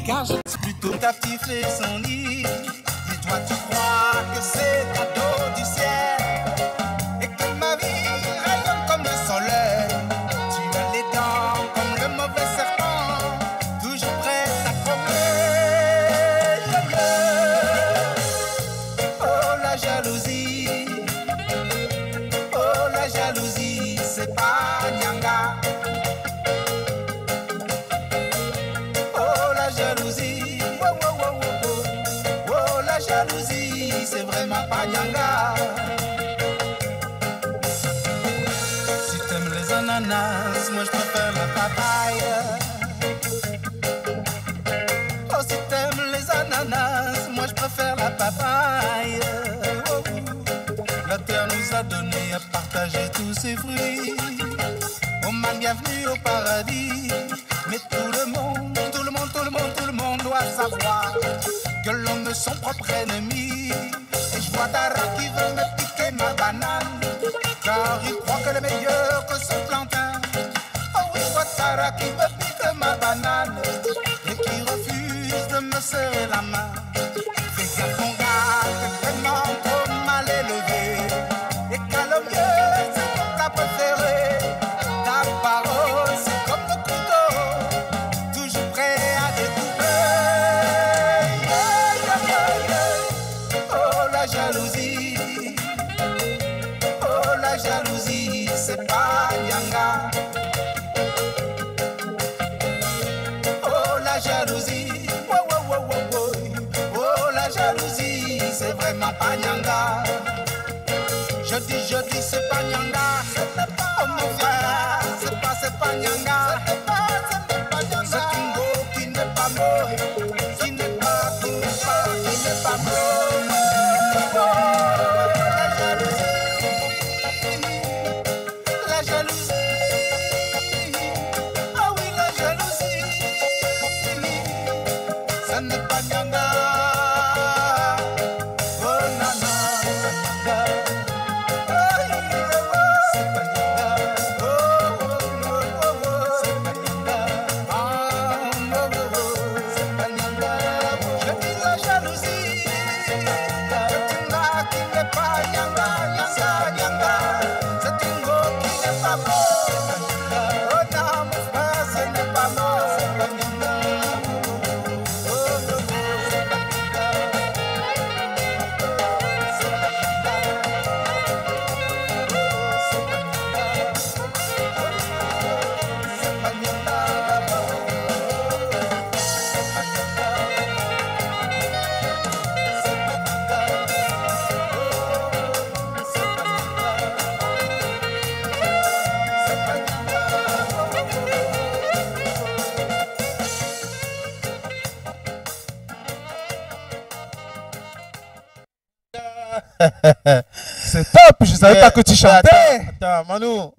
car je suis plutôt captif et son lit. Et toi tu crois que c'est cadeau du ciel et que ma vie rayonne comme le soleil. Tu as les dents comme le mauvais serpent, toujours prêt à croquer. Oh la jalousie, oh la jalousie, c'est pas Nyanga. C'est vraiment pas Nyanga. Si t'aimes les ananas, moi je préfère la papaye. Oh, si t'aimes les ananas, moi je préfère la papaye. Oh, la terre nous a donné à partager tous ses fruits. Oh man, bienvenue au paradis. Mais tout le monde doit savoir que l'homme est son propre ennemi. Et je vois Dara qui veut me piquer ma banane, car il croit que le meilleur que son plantain. Oh oui, je vois Dara qui me pique ma banane et qui refuse de me serrer la main. Fais gaffe mon gars, t'es vraiment trop mal élevé, et qu'à le mieux c'est ton plat préféré. Ta parole c'est comme le couteau, toujours prêt à découper. Oh la jalousie, oh la jalousie, c'est pas Nyanga. Oh la jalousie, oh, oh, oh, oh, oh. Oh la jalousie, c'est vraiment pas Nyanga. Je dis, c'est pas Nyanga. Oh mon frère, c'est pas Nyanga. C'est une go qui n'est pas mort, qui n'est pas mort. La jalousie, ah oui la jalousie, ça n'est pas Nyanga. Oh non non, c'est pas Nyanga. Oh oh oh oh, c'est pas Nyanga. Ah oh oh oh, c'est pas Nyanga. Je dis la jalousie, c'est pas Nyanga. C'est une gars qui n'est pas Nyanga, Nyanga, Nyanga. C'est une go qui n'est pas mort. Oh non mon frère, ce n'est pas mort. C'est pas Nyanga. Oh oh oh, c'est pas Nyanga. C'est pas Nyanga. C'est pas Nyanga. C'est pas Nyanga. C'est top, je savais pas que tu chantais. Attends, Manu.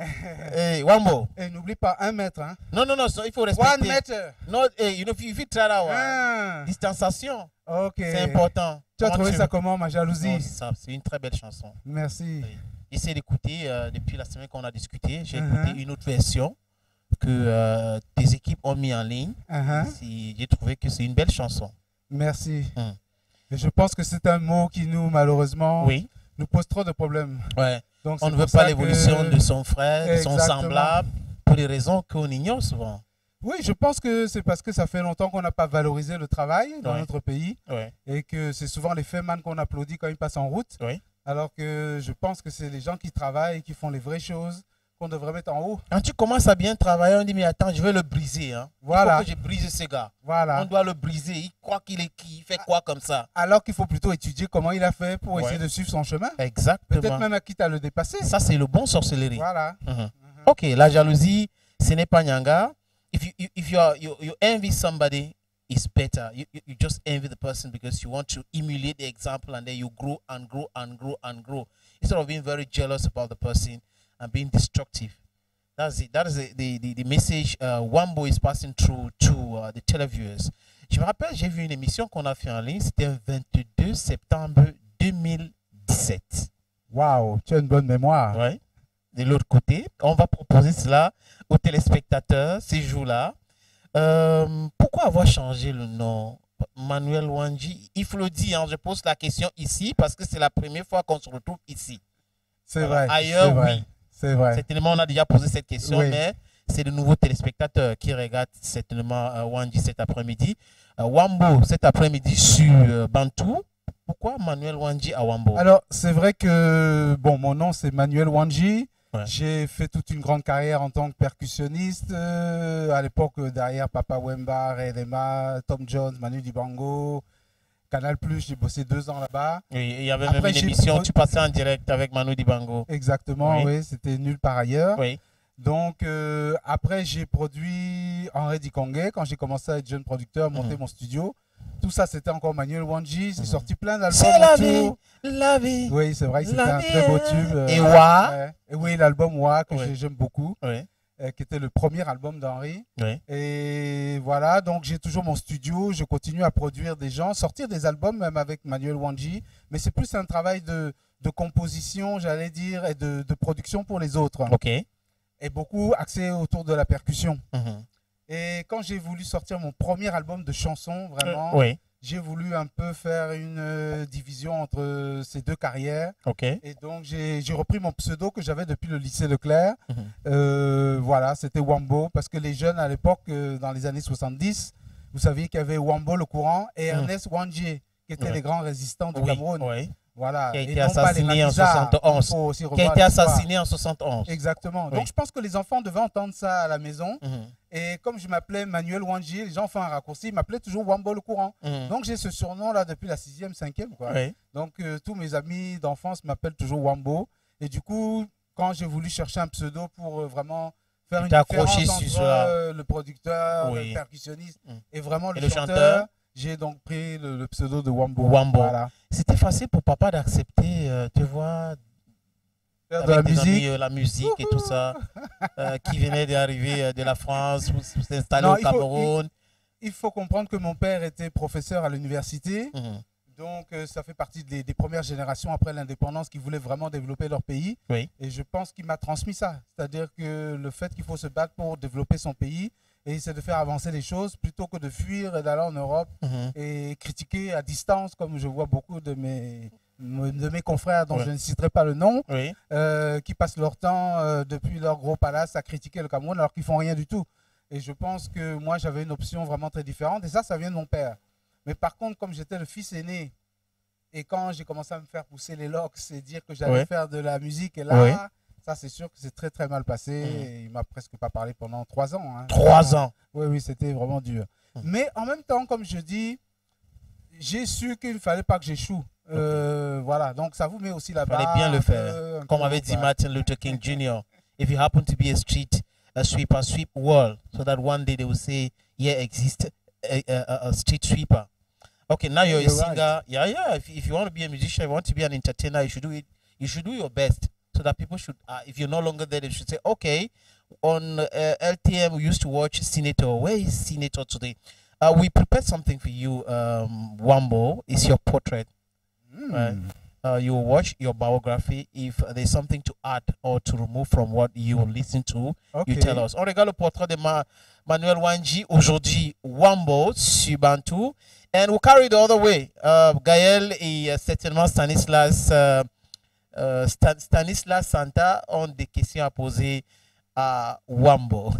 Hey, Wambo. Et n'oublie pas 1 mètre. Hein. Non, il faut 1 respecter. mètre. Non, you know, if you try that one. Ah. Distanciation. Ok. C'est important. Tu as Comment trouvé ça comment, ma jalousie? Non, c'est une très belle chanson. Merci. Oui. J'essaie d'écouter, depuis la semaine qu'on a discuté, j'ai écouté une autre version que tes équipes ont mis en ligne. J'ai trouvé que c'est une belle chanson. Merci. Et je pense que c'est un mot qui nous, malheureusement, nous pose trop de problèmes. Ouais. Donc, on ne veut pas l'évolution de son frère, de son Exactement. semblable, pour des raisons qu'on ignore souvent. Oui, je pense que c'est parce que ça fait longtemps qu'on n'a pas valorisé le travail dans notre pays et que c'est souvent les fémans qu'on applaudit quand ils passent en route. Alors que je pense que c'est les gens qui travaillent, qui font les vraies choses qu'on devrait mettre en haut. Quand tu commences à bien travailler, on dit mais attends, je vais le briser. Hein. Voilà. Il faut que je brise ce gars. Voilà. On doit le briser. Il croit qu'il est qui, il fait quoi comme ça. Alors qu'il faut plutôt étudier comment il a fait pour essayer de suivre son chemin. Exactement. Peut-être même à quitte à le dépasser. Ça, c'est le bon sorcellerie. Voilà. Ok, la jalousie, ce n'est pas Nyanga. If you envy somebody, it's better. You just envy the person because you want to emulate the example and then you grow and grow and grow and grow. Instead of being very jealous about the person and being destructive. That's it. That is the message Wambo is passing through to the televiewers. Je me rappelle, j'ai vu une émission qu'on a fait en ligne. C'était le 22 septembre 2017. Waouh, tu as une bonne mémoire. Ouais. De l'autre côté, on va proposer cela aux téléspectateurs ces jours-là. Pourquoi avoir changé le nom Manuel Wandji? Il faut le dire, hein, je pose la question ici parce que c'est la première fois qu'on se retrouve ici. C'est vrai. Ailleurs, oui. C'est vrai. Certainement, on a déjà posé cette question, mais c'est de nouveaux téléspectateurs qui regardent certainement Wandji cet après-midi. Wambo, cet après-midi sur Bantou. Pourquoi Manuel Wandji à Wambo? Alors, c'est vrai que mon nom, c'est Manuel Wandji. Ouais. J'ai fait toute une grande carrière en tant que percussionniste. À l'époque, derrière Papa Wemba, Redema, Tom Jones, Manu Dibango, Canal+, j'ai bossé 2 ans là-bas. Oui, il y avait même une émission, tu passais en direct avec Manu Dibango. Exactement, oui, c'était Nulle part ailleurs. Oui. Donc, après, j'ai produit Henri Dikongé quand j'ai commencé à être jeune producteur, monter mon studio. Tout ça, c'était encore Manuel Wandji. C'est sorti plein d'albums. C'est la vie, la vie. Oui, c'est vrai, c'était un très beau tube. Et Wa. Et oui, l'album Wa, que j'aime beaucoup. Oui. Qui était le premier album d'Henri. Oui. Et voilà, donc j'ai toujours mon studio, je continue à produire des gens, sortir des albums même avec Manuel Wandji, mais c'est plus un travail de composition, j'allais dire, et de production pour les autres. Ok. Et beaucoup axé autour de la percussion. Et quand j'ai voulu sortir mon premier album de chansons, vraiment, j'ai voulu un peu faire une division entre ces 2 carrières. Okay. Et donc, j'ai repris mon pseudo que j'avais depuis le lycée Leclerc. Voilà, c'était Wambo, parce que les jeunes à l'époque, dans les années 70, vous saviez qu'il y avait Wambo le courant et Ernest Wandji, qui étaient les grands résistants du Cameroun. Voilà. Qui a été assassiné en 71. Qui a été assassiné en 71. Exactement. Donc, je pense que les enfants devaient entendre ça à la maison. Et comme je m'appelais Manuel Wandji, les gens font un raccourci, ils m'appelaient toujours Wambo le courant. Donc, j'ai ce surnom-là depuis la 6e, 5e. Quoi. Donc, tous mes amis d'enfance m'appellent toujours Wambo. Et du coup, quand j'ai voulu chercher un pseudo pour vraiment faire une différence entre le producteur, le percussionniste et vraiment le chanteur, j'ai donc pris le pseudo de Wambo. Voilà. C'était facile pour papa d'accepter, tu vois, faire de la musique. Amis, la musique et tout ça, qui venait d'arriver de la France, pour s'installer au Cameroun. Il faut comprendre que mon père était professeur à l'université. Donc, ça fait partie des premières générations après l'indépendance qui voulaient vraiment développer leur pays. Et je pense qu'il m'a transmis ça. C'est-à-dire que le fait qu'il faut se battre pour développer son pays, et c'est de faire avancer les choses plutôt que de fuir et d'aller en Europe et critiquer à distance, comme je vois beaucoup de mes confrères dont je ne citerai pas le nom, qui passent leur temps depuis leur gros palace à critiquer le Cameroun alors qu'ils font rien du tout. Et je pense que moi, j'avais une option vraiment très différente. Et ça vient de mon père. Mais par contre, comme j'étais le fils aîné, et quand j'ai commencé à me faire pousser les locks et dire que j'allais faire de la musique, et là... Ça, c'est sûr que c'est très, très mal passé. Et il ne m'a presque pas parlé pendant 3 ans. Hein. 3 ans? Oui, c'était vraiment dur. Mais en même temps, comme je dis, j'ai su qu'il ne fallait pas que j'échoue. Voilà, donc ça vous met aussi la barre. Il fallait bien le faire. Comme avait dit Martin Luther King Jr. If you happen to be a sweeper, sweep world. So that one day they will say, yeah, exists a street sweeper. Okay, now you're a singer. Right. Yeah. If you want to be a musician, you want to be an entertainer, you should do it. You should do your best. So that people should, if you're no longer there, they should say, okay, on LTM, we used to watch Senator. Where is Senator today? We prepared something for you, Wambo. It's your portrait. You watch your biography. If there's something to add or to remove from what you listen to, you tell us. On regarde le portrait de Manuel Wandji, aujourd'hui, Wambo, sur Bantou. And we'll carry it the other way. Gaël et certainement Stanislas... Stanislas Santa ont des questions à poser à Wambo.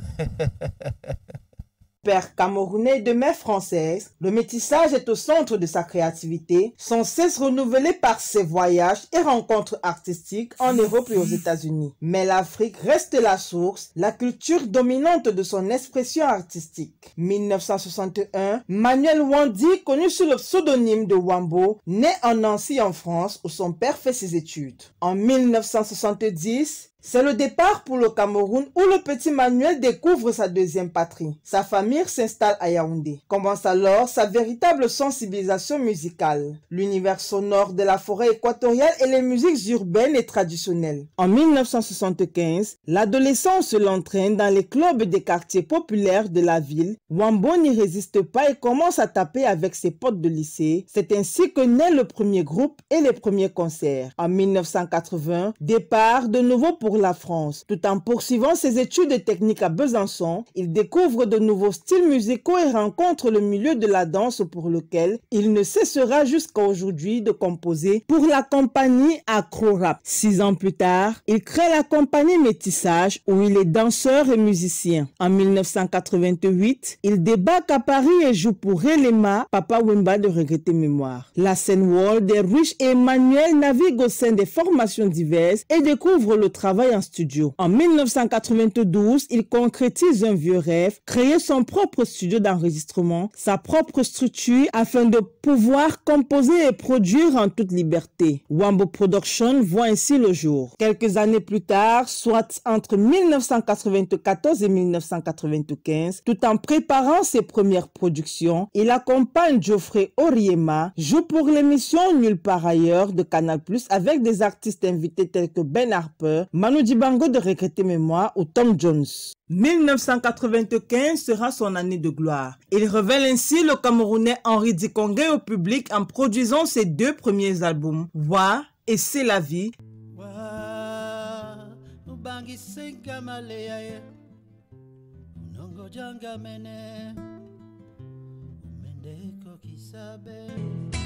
Père camerounais de mère française, le métissage est au centre de sa créativité, sans cesse renouvelé par ses voyages et rencontres artistiques en Europe et aux États-Unis. Mais l'Afrique reste la source, la culture dominante de son expression artistique. 1961, Manuel Wandji, connu sous le pseudonyme de Wambo, naît en Nancy en France où son père fait ses études. En 1970, c'est le départ pour le Cameroun où le petit Manuel découvre sa deuxième patrie. Sa famille s'installe à Yaoundé. Commence alors sa véritable sensibilisation musicale, l'univers sonore de la forêt équatoriale et les musiques urbaines et traditionnelles. En 1975, l'adolescence l'entraîne dans les clubs des quartiers populaires de la ville. Wambo n'y résiste pas et commence à taper avec ses potes de lycée. C'est ainsi que naît le premier groupe et les premiers concerts. En 1980, départ de nouveau pour pour la France. Tout en poursuivant ses études techniques à Besançon, il découvre de nouveaux styles musicaux et rencontre le milieu de la danse pour lequel il ne cessera jusqu'à aujourd'hui de composer pour la compagnie Acro Rap. 6 ans plus tard, il crée la compagnie Métissage où il est danseur et musicien. En 1988, il débarque à Paris et joue pour Relema, Papa Wemba de Regretter Mémoire. La scène world est riche et Emmanuel navigue au sein des formations diverses et découvre le travail en studio. En 1992, il concrétise un vieux rêve, créer son propre studio d'enregistrement, sa propre structure afin de pouvoir composer et produire en toute liberté. Wambo Production voit ainsi le jour. Quelques années plus tard, soit entre 1994 et 1995, tout en préparant ses premières productions, il accompagne Geoffrey Oriema, joue pour l'émission Nulle part ailleurs de Canal+, avec des artistes invités tels que Ben Harper, Manu Dibango de Regretter Mémoire ou Tom Jones. 1995 sera son année de gloire. Il révèle ainsi le Camerounais Henri Dikongé au public en produisant ses 2 premiers albums, Wa et C'est la vie.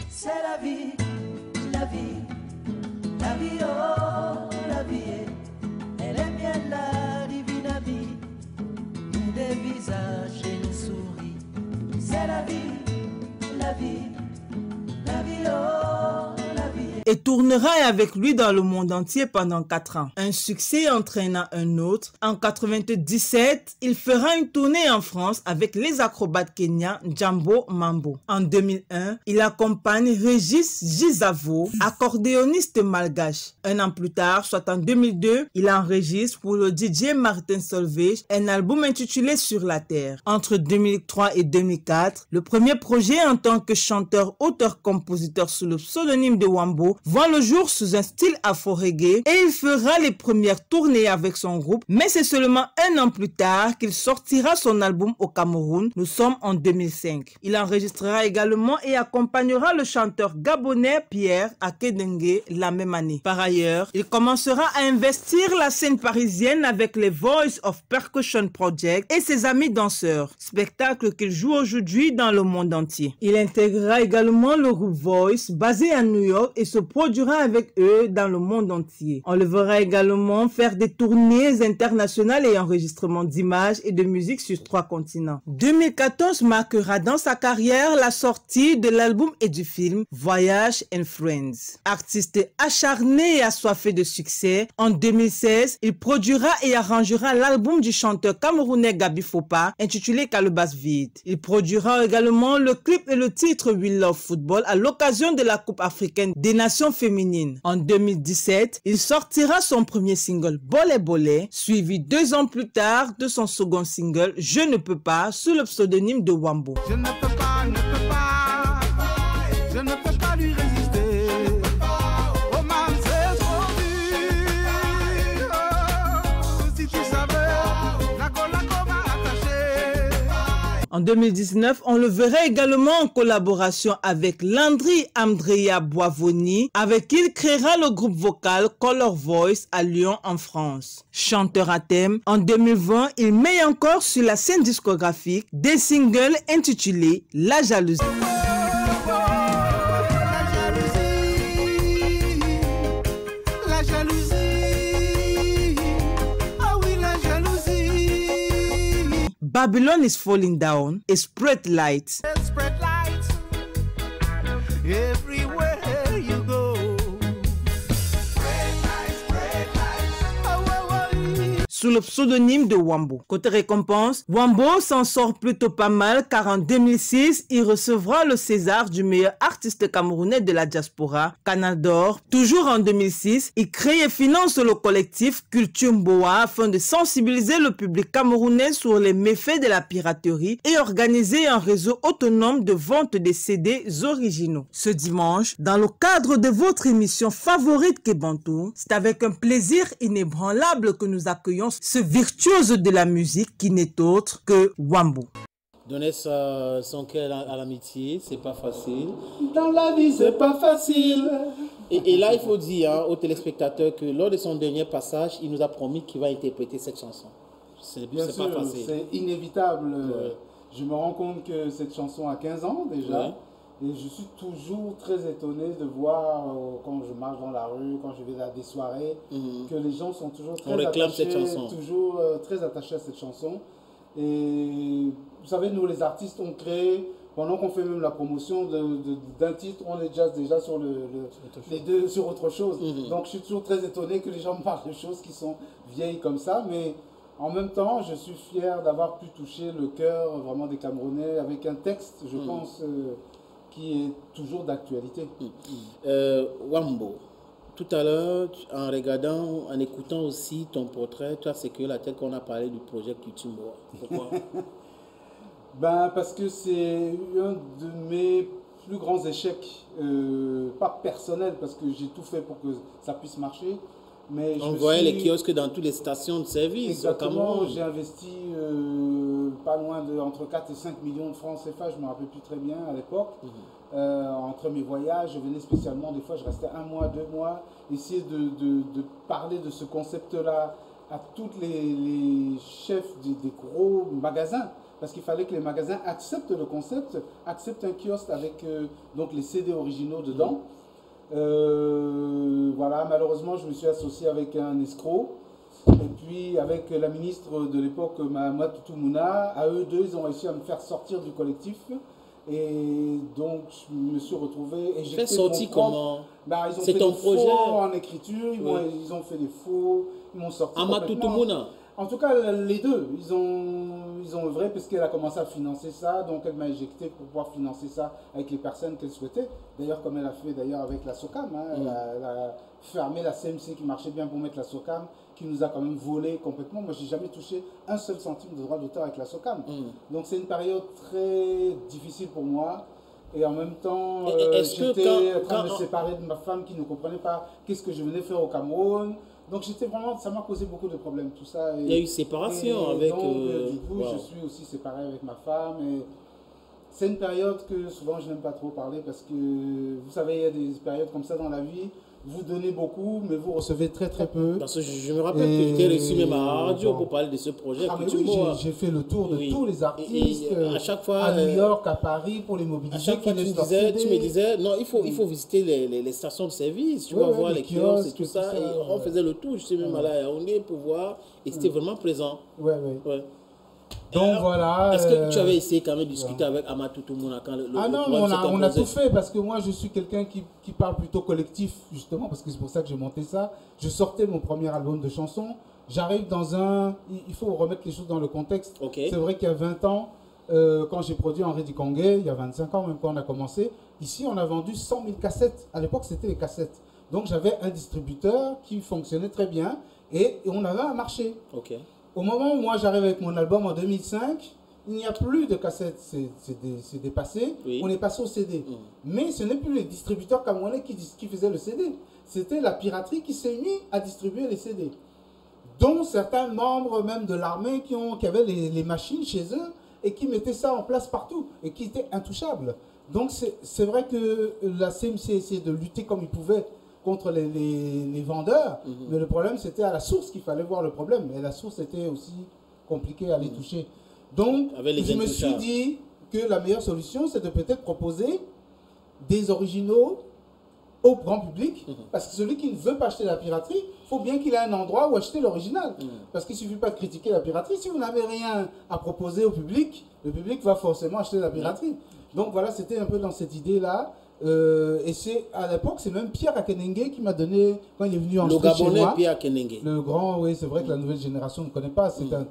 C'est la vie, la vie, la vie, oh, la vie, elle est bien la divine vie, nous des visages et nous souris. C'est la vie, la vie, la vie, oh, la vie. Et tournera avec lui dans le monde entier pendant 4 ans. Un succès entraînant un autre. En 1997, il fera une tournée en France avec les acrobates kenyans Jambo Mambo. En 2001, il accompagne Régis Gizavo, accordéoniste malgache. Un an plus tard, soit en 2002, il enregistre pour le DJ Martin Solveig un album intitulé Sur la Terre. Entre 2003 et 2004, le premier projet en tant que chanteur, auteur, compositeur sous le pseudonyme de Wambo voit le jour sous un style afro-reggae et il fera les premières tournées avec son groupe, mais c'est seulement un an plus tard qu'il sortira son album au Cameroun. Nous sommes en 2005. Il enregistrera également et accompagnera le chanteur gabonais Pierre Akedengue la même année. Par ailleurs, il commencera à investir la scène parisienne avec les Voice of Percussion Project et ses amis danseurs, spectacle qu'il joue aujourd'hui dans le monde entier. Il intégrera également le groupe Voice basé à New York et se produira avec eux dans le monde entier. On le verra également faire des tournées internationales et enregistrements d'images et de musique sur 3 continents. 2014 marquera dans sa carrière la sortie de l'album et du film Voyage and Friends. Artiste acharné et assoiffé de succès, en 2016, il produira et arrangera l'album du chanteur camerounais Gabi Fopa intitulé Calebasse vide. Il produira également le clip et le titre We Love Football à l'occasion de la Coupe africaine des Nations féminines. En 2017, il sortira son premier single Bolé Bolé, suivi 2 ans plus tard de son second single Je ne peux pas sous le pseudonyme de Wambo. Je ne peux pas, je ne peux pas lui résister. Oh man, c'est trop dur. Oh, si tu savais, la cola m'a attaché. En 2019, on le verrait également en collaboration avec Landry Andrea Boivoni, avec qui il créera le groupe vocal Color Voice à Lyon en France. Chanteur à thème, en 2020, il met encore sur la scène discographique des singles intitulés La Jalousie. Babylon is Falling Down et Spread Light. Spread light everywhere you go. Spread light, oh, oh, oh. Sous le pseudonyme de Wambo. Côté récompense, Wambo s'en sort plutôt pas mal car en 2006, il recevra le César du meilleur artiste camerounais de la diaspora, Canal d'Or. Toujours en 2006, il crée et finance le collectif Culture Mboa afin de sensibiliser le public camerounais sur les méfaits de la piraterie et organiser un réseau autonome de vente des CD originaux. Ce dimanche, dans le cadre de votre émission favorite Kebantou, c'est avec un plaisir inébranlable que nous accueillons ce virtuose de la musique qui n'est autre que Wambo. Donner son cœur à l'amitié, c'est pas facile. Dans la vie, c'est pas facile. Et là, il faut dire hein, aux téléspectateurs que lors de son dernier passage, il nous a promis qu'il va interpréter cette chanson. C'est pas facile. C'est inévitable. Ouais. Je me rends compte que cette chanson a 15 ans déjà. Ouais. Et je suis toujours très étonné de voir, quand je marche dans la rue, quand je vais à des soirées, que les gens sont toujours très attachés, très attachés à cette chanson. Et vous savez, nous les artistes, on crée, pendant qu'on fait même la promotion d'un titre, on est déjà sur, sur autre chose. Donc je suis toujours très étonné que les gens me parlent de choses qui sont vieilles comme ça. Mais en même temps, je suis fier d'avoir pu toucher le cœur vraiment des Camerounais avec un texte, je pense... qui est toujours d'actualité. Wambo, tout à l'heure, en regardant, en écoutant aussi ton portrait, toi, c'est que la tête qu'on a parlé du projet Culture Mboa. Pourquoi? Parce que c'est un de mes plus grands échecs, pas personnels, parce que j'ai tout fait pour que ça puisse marcher. Mais on voyait les kiosques dans toutes les stations de service. Exactement, j'ai investi pas loin de entre 4 et 5 millions de francs CFA, je ne me rappelle plus très bien à l'époque. Entre mes voyages, je venais spécialement, des fois je restais 1 mois, 2 mois, essayer de parler de ce concept-là à tous les chefs des gros magasins. Parce qu'il fallait que les magasins acceptent le concept, acceptent un kiosque avec donc les CD originaux dedans. Voilà, malheureusement, je me suis associé avec un escroc. Et puis, avec la ministre de l'époque, Amatou Mouna, à eux deux, ils ont réussi à me faire sortir du collectif. Et donc, je me suis retrouvé. Et j'ai sorti comment? Ils ont fait des faux en écriture, ils ont fait des faux, ils m'ont sorti. Amatou Mouna. En tout cas, les deux, ils ont œuvré parce qu'elle a commencé à financer ça, donc elle m'a éjecté pour pouvoir financer ça avec les personnes qu'elle souhaitait. D'ailleurs, comme elle a fait d'ailleurs avec la SOCAM, elle a fermé la CMC qui marchait bien pour mettre la SOCAM, qui nous a quand même volé complètement. Moi, je n'ai jamais touché un seul centime de droit d'auteur avec la SOCAM. Donc c'est une période très difficile pour moi. Et en même temps, j'étais en train de me séparer de ma femme qui ne comprenait pas qu'est-ce que je venais faire au Cameroun. Donc j'étais vraiment, ça m'a causé beaucoup de problèmes, tout ça. Il y a eu séparation avec... Donc du coup, je suis aussi séparé avec ma femme. Et c'est une période que souvent je n'aime pas trop parler parce que, vous savez, il y a des périodes comme ça dans la vie. Vous donnez beaucoup, mais vous recevez très très peu. Parce que je me rappelle que tu t'es reçu même à la radio pour parler de ce projet. J'ai fait le tour de tous les artistes, à chaque fois, à New York, à Paris, pour les mobiliser. À chaque fois, tu me disais, non, il faut visiter les stations de service, tu vas voir les kiosques et tout ça. Et on faisait le tour, je suis même allé à Yaoundé pour voir, et c'était vraiment présent. Ouais. Donc alors, voilà. Est-ce que tu avais essayé quand même de discuter avec Amatou Mouna quand on a tout fait parce que moi je suis quelqu'un qui parle plutôt collectif justement parce que c'est pour ça que j'ai monté ça. Je sortais mon premier album de chansons. J'arrive dans il faut remettre les choses dans le contexte. C'est vrai qu'il y a 20 ans, quand j'ai produit Henri Dikongé, il y a 25 ans même quand on a commencé, ici on a vendu 100 000 cassettes. À l'époque c'était les cassettes. Donc j'avais un distributeur qui fonctionnait très bien et on avait un marché. Au moment où moi j'arrive avec mon album en 2005, il n'y a plus de cassettes, c'est dépassé, on est passé au CD. Mais ce n'est plus les distributeurs camerounais qui faisaient le CD, c'était la piraterie qui s'est mise à distribuer les CD. Dont certains membres même de l'armée qui avaient les machines chez eux et qui mettaient ça en place partout et qui étaient intouchables. Donc c'est vrai que la CMC essayait de lutter comme il pouvait contre les vendeurs, mais le problème c'était à la source qu'il fallait voir le problème, et la source était aussi compliquée à les toucher. Donc je me suis dit que la meilleure solution c'est de peut-être proposer des originaux au grand public, parce que celui qui ne veut pas acheter la piraterie, il faut bien qu'il ait un endroit où acheter l'original, parce qu'il ne suffit pas de critiquer la piraterie, si vous n'avez rien à proposer au public, le public va forcément acheter la piraterie. Donc voilà, c'était un peu dans cette idée-là. Et c'est à l'époque, c'est même Pierre Akenenge qui m'a donné, quand il est venu en chez moi, Pierre Akenenge. le grand, oui, c'est vrai que la nouvelle génération ne connaît pas, c'est un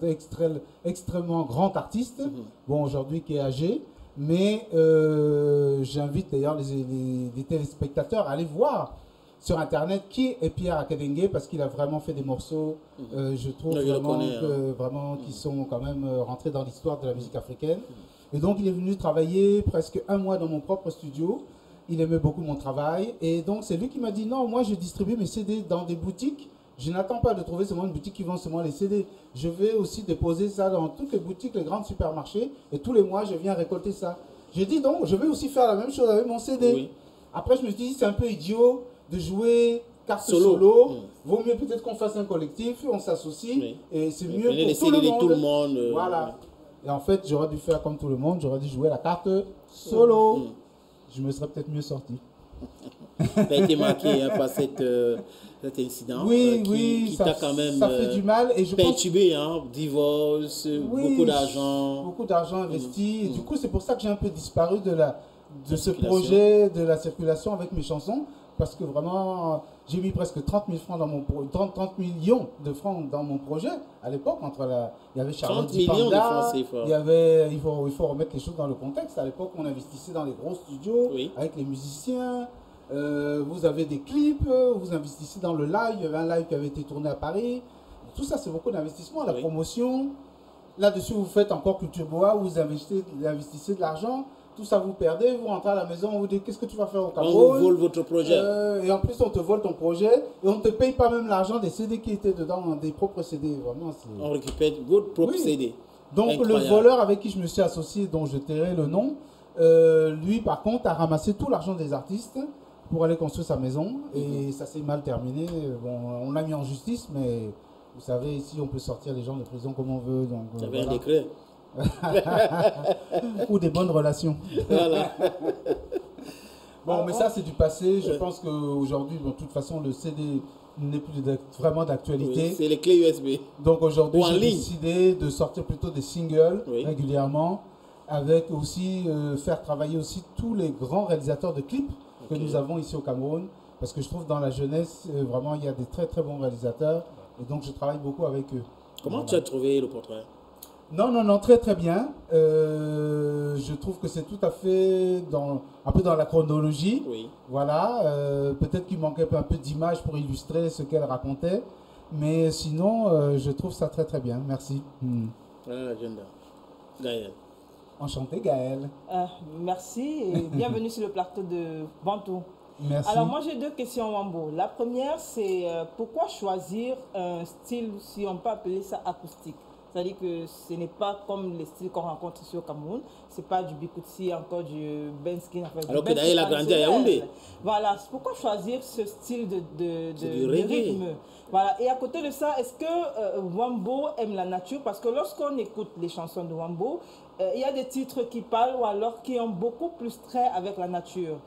extrêmement grand artiste, bon, aujourd'hui qui est âgé, mais j'invite d'ailleurs les téléspectateurs à aller voir sur internet qui est Pierre Akenenge, parce qu'il a vraiment fait des morceaux, je trouve vraiment qui sont quand même rentrés dans l'histoire de la musique africaine. Et donc il est venu travailler presque 1 mois dans mon propre studio. Il aimait beaucoup mon travail. Et donc c'est lui qui m'a dit non, moi je distribue mes CD dans des boutiques. Je n'attends pas de trouver seulement une boutique qui vend seulement les CD. Je vais aussi déposer ça dans toutes les boutiques, les grands supermarchés. Et tous les mois je viens récolter ça. J'ai dit donc je vais aussi faire la même chose avec mon CD. Après je me suis dit c'est un peu idiot de jouer carte solo. Vaut mieux peut-être qu'on fasse un collectif, on s'associe, et c'est mieux pour tout le monde. Voilà. Et en fait, j'aurais dû faire comme tout le monde, j'aurais dû jouer la carte solo. Je me serais peut-être mieux sorti. Tu as été marqué par cet incident qui t'a quand même ça fait du mal et perturbé, divorce, beaucoup d'argent. Beaucoup d'argent investi. Et du coup, c'est pour ça que j'ai un peu disparu de ce projet, de la circulation avec mes chansons. Parce que vraiment, j'ai mis presque 30 millions de francs dans mon projet à l'époque. Il y avait Charlotte 30 millions de francs CFA. Il faut remettre les choses dans le contexte. À l'époque, on investissait dans les gros studios avec les musiciens. Vous avez des clips, vous investissez dans le live. Il y avait un live qui avait été tourné à Paris. Tout ça, c'est beaucoup d'investissement. La promotion, là-dessus, vous faites encore Culture Boa, vous investissez de l'argent. Tout ça, vous perdez, vous rentrez à la maison, on vous dit qu'est-ce que tu vas faire au Cameroun. On vous vole votre projet. Et en plus, on te vole ton projet et on ne te paye pas même l'argent des CD qui étaient dedans, des propres CD. Vraiment, on récupère votre propre CD. Donc, le voleur avec qui je me suis associé, dont je tairai le nom, lui, par contre, a ramassé tout l'argent des artistes pour aller construire sa maison. Et ça s'est mal terminé. Bon, on l'a mis en justice, mais vous savez, ici, on peut sortir les gens de prison comme on veut. Il y avait un décret. Ou des bonnes relations. Voilà. Bon, mais ça c'est du passé. Je pense qu'aujourd'hui, de toute façon, le CD n'est plus vraiment d'actualité. C'est les clés USB. Donc aujourd'hui, j'ai décidé de sortir plutôt des singles régulièrement, avec aussi faire travailler aussi tous les grands réalisateurs de clips que nous avons ici au Cameroun, parce que je trouve dans la jeunesse, vraiment, il y a des très très bons réalisateurs, et donc je travaille beaucoup avec eux. Comment tu as trouvé le portrait? Non, très très bien. Je trouve que c'est tout à fait un peu dans la chronologie. Voilà. Peut-être qu'il manquait un peu d'images pour illustrer ce qu'elle racontait. Mais sinon, je trouve ça très très bien. Merci. Voilà l'agenda. Gaël. Enchanté, Gaël. Merci et bienvenue sur le plateau de Bantou. Merci. Alors moi j'ai deux questions, Wambo. La première, c'est pourquoi choisir un style, si on peut appeler ça acoustique? C'est-à-dire que ce n'est pas comme les styles qu'on rencontre ici au Cameroun. Ce n'est pas du Bikutsi, encore du Benskin. Alors que d'ailleurs, il a grandi à Yaoundé. Voilà. Pourquoi choisir ce style de rythme? Voilà. Et à côté de ça, est-ce que Wambo aime la nature? Parce que lorsqu'on écoute les chansons de Wambo, il y a des titres qui parlent ou alors qui ont beaucoup plus trait avec la nature.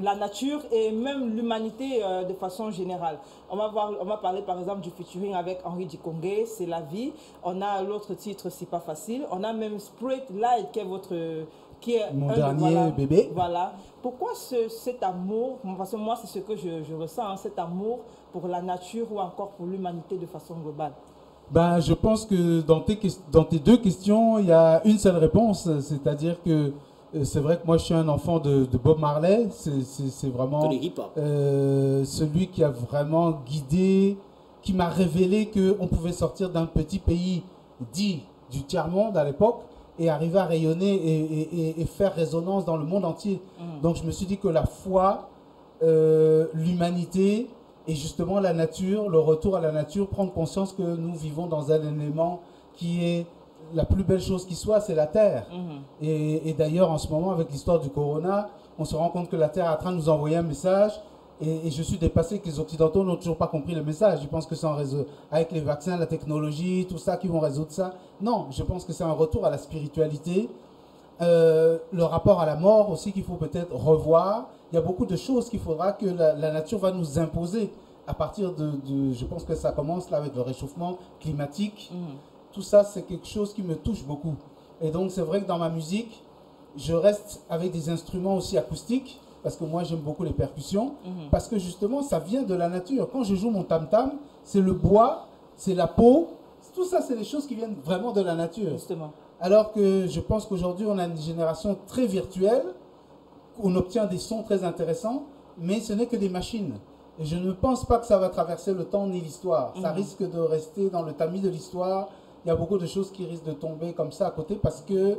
La nature et même l'humanité de façon générale. On va parler par exemple du featuring avec Henri Dikongé, C'est la vie. On a l'autre titre, C'est pas facile. On a même Spirit Light qui est mon dernier bébé. Voilà. Pourquoi cet amour? Parce que moi, c'est ce que je ressens, cet amour pour la nature ou encore pour l'humanité de façon globale. Ben, je pense que dans tes deux questions, il y a une seule réponse. C'est-à-dire que c'est vrai que moi, je suis un enfant de Bob Marley. C'est vraiment celui qui a vraiment guidé, qui m'a révélé qu'on pouvait sortir d'un petit pays dit du tiers-monde à l'époque et arriver à rayonner et faire résonance dans le monde entier. Donc, je me suis dit que la foi, l'humanité et justement la nature, le retour à la nature, prendre conscience que nous vivons dans un élément qui est la plus belle chose qui soit, c'est la Terre. Et d'ailleurs, en ce moment, avec l'histoire du corona, on se rend compte que la Terre est en train de nous envoyer un message. Et je suis dépassé que les Occidentaux n'ont toujours pas compris le message. Je pense que c'est avec les vaccins, la technologie, tout ça qui vont résoudre ça. Non, je pense que c'est un retour à la spiritualité. Le rapport à la mort aussi qu'il faut peut-être revoir. Il y a beaucoup de choses qu'il faudra que la nature va nous imposer à partir je pense que ça commence là avec le réchauffement climatique. Tout ça, c'est quelque chose qui me touche beaucoup. Et donc, c'est vrai que dans ma musique, je reste avec des instruments aussi acoustiques, parce que moi, j'aime beaucoup les percussions, parce que justement, ça vient de la nature. Quand je joue mon tam-tam, c'est le bois, c'est la peau, tout ça, c'est des choses qui viennent vraiment de la nature. Justement. Alors que je pense qu'aujourd'hui, on a une génération très virtuelle, on obtient des sons très intéressants, mais ce n'est que des machines. Et je ne pense pas que ça va traverser le temps ni l'histoire. Ça risque de rester dans le tamis de l'histoire. Il y a beaucoup de choses qui risquent de tomber comme ça à côté parce que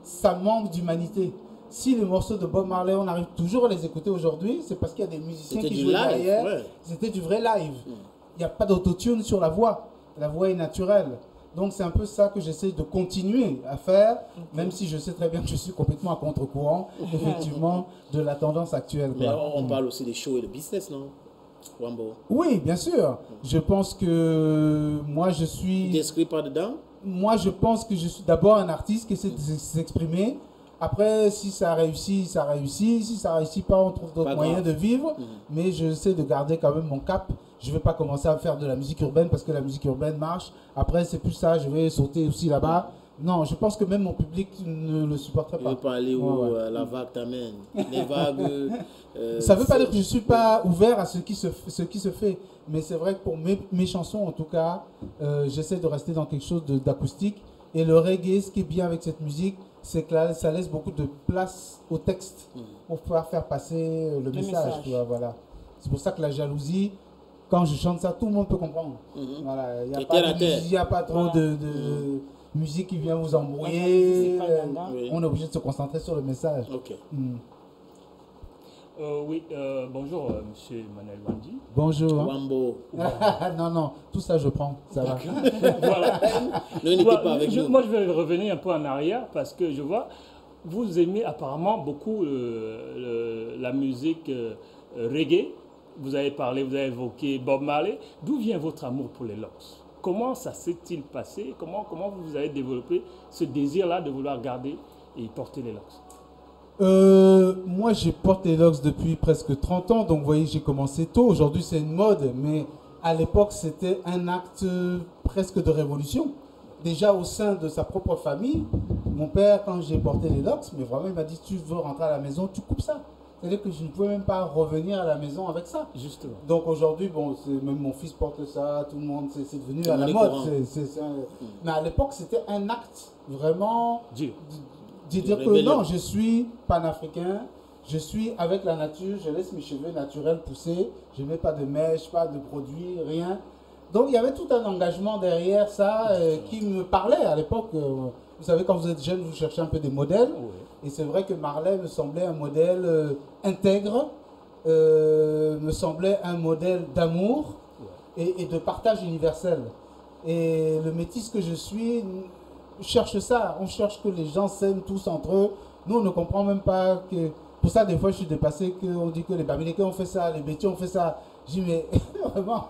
ça manque d'humanité. Si les morceaux de Bob Marley, on arrive toujours à les écouter aujourd'hui, c'est parce qu'il y a des musiciens qui jouaient derrière. C'était du vrai live. Il n'y a pas d'autotune sur la voix. La voix est naturelle. Donc c'est un peu ça que j'essaie de continuer à faire, même si je sais très bien que je suis complètement à contre-courant, effectivement, de la tendance actuelle. Mais on parle aussi des shows et de business, non, Wambo? Oui, bien sûr. Je pense que moi je suis... Tu t'inscris pas dedans? Moi je pense que je suis d'abord un artiste qui essaie de s'exprimer. Après, si ça réussit, ça réussit. Si ça réussit pas, on trouve d'autres moyens de vivre. Mais j'essaie de garder quand même mon cap. Je ne vais pas commencer à faire de la musique urbaine parce que la musique urbaine marche. Après, c'est plus ça, je vais sauter aussi là-bas. Non, je pense que même mon public ne le supporterait pas. Tu veux pas aller où la vague t'amène? Les vagues... ça ne veut pas dire que je ne suis pas ouvert à ce qui se fait. Mais c'est vrai que pour mes chansons, en tout cas, j'essaie de rester dans quelque chose d'acoustique. Et le reggae, ce qui est bien avec cette musique, c'est que là, ça laisse beaucoup de place au texte pour pouvoir faire passer le message. Tu vois, voilà. C'est pour ça que la jalousie... Quand je chante ça, tout le monde peut comprendre. Voilà, il n'y a pas trop de musique qui vient vous embrouiller. On est obligé de se concentrer sur le message. Okay. Oui, bonjour, monsieur Manuel Wandi. Bonjour. Wambo. Non, tout ça je prends, ça va. Voilà. Pas avec nous. Moi, je vais revenir un peu en arrière parce que je vois, vous aimez apparemment beaucoup la musique reggae. Vous avez parlé, vous avez évoqué Bob Marley. D'où vient votre amour pour les Locks? Comment ça s'est-il passé? Comment vous avez développé ce désir-là de vouloir garder et porter les Locks? Moi, j'ai porté les Locks depuis presque 30 ans. Donc, vous voyez, j'ai commencé tôt. Aujourd'hui, c'est une mode. Mais à l'époque, c'était un acte presque de révolution. Déjà au sein de sa propre famille, mon père, quand j'ai porté les Locks, mais vraiment, il m'a dit, tu veux rentrer à la maison, tu coupes ça. C'est-à-dire que je ne pouvais même pas revenir à la maison avec ça. Justement. Donc aujourd'hui, bon, même mon fils porte ça, tout le monde, c'est devenu à la mode. Mais à l'époque, c'était un acte vraiment de dire que non, je suis panafricain, je suis avec la nature, je laisse mes cheveux naturels pousser, je ne mets pas de mèche, pas de produits, rien. Donc il y avait tout un engagement derrière ça qui me parlait à l'époque. Vous savez, quand vous êtes jeune, vous cherchez un peu des modèles. Oui. Et c'est vrai que Marley me semblait un modèle intègre, me semblait un modèle d'amour et de partage universel. Et le métis que je suis cherche ça. On cherche que les gens s'aiment tous entre eux. Nous, on ne comprend même pas que... Pour ça, des fois, je suis dépassé qu'on dit que les Bamileke ont fait ça, les Bétis ont fait ça. Je dis, mais vraiment,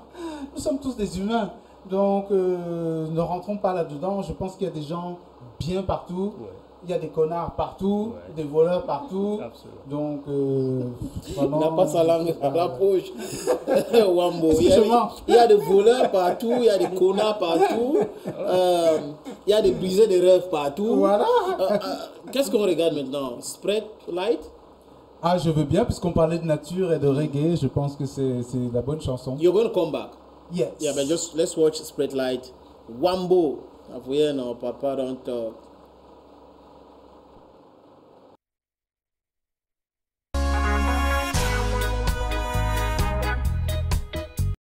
nous sommes tous des humains. Donc, ne rentrons pas là-dedans. Je pense qu'il y a des gens bien partout. Ouais. Il y a des connards partout, des voleurs partout. Absolument. Donc, vraiment... Il n'a pas sa langue à la poche. Wambo. Il y a des voleurs partout, il y a des connards partout, il y a des brisés de rêves partout. Voilà. Qu'est-ce qu'on regarde maintenant? Spread Light? Ah, je veux bien, puisqu'on parlait de nature et de reggae, je pense que c'est la bonne chanson. You're going to come back? Yes. Yeah, but just let's watch Spread Light. Wambo. Papa don't talk.